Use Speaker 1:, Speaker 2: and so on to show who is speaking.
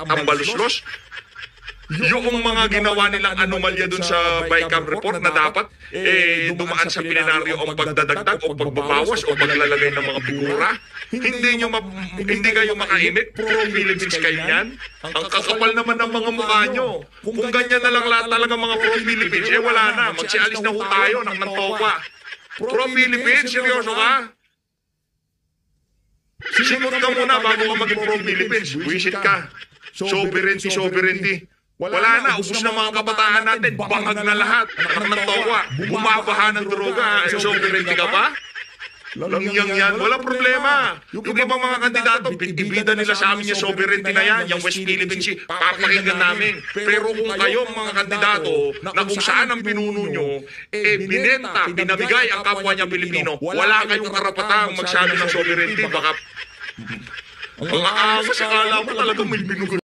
Speaker 1: tambaluslos. Yung mga ginawa nilang anomalya dun sa BICAM report na dapat dumaan sa plenaryo ang pagdadagdag o pagbabawas o paglalagay ng mga figura. Hindi kayo makaimik. Pro-Philippines kayo yan. Ang kakapal naman ng mga mukha nyo. Kung ganyan na lang lahat talaga mga pro-Philippines, wala na. Magsialis na ho tayo ng Nantopa. Pro-Philippines, seryoso ka? Sinunod ka muna bago ka maging pro-Philippines. Buisit ka. Sovereignty. Wala na, ubus na mga kabataan natin, bangag na lahat, anak ng towa, bumabaha ng droga, sovereignty ka ba? Langyang yan, walang problema. Yung ibang mga kandidato, ibida nila sa amin yung sovereignty na yan, yung West Philippine Sea, papakinggan namin. Pero kung kayo mga kandidato, na kung saan ang pinuno nyo, binenta, pinamigay ang kapwa niya Pilipino, wala kayong karapatang magsabi ng sovereignty, baka ang aawas, akala mo talaga may binugo.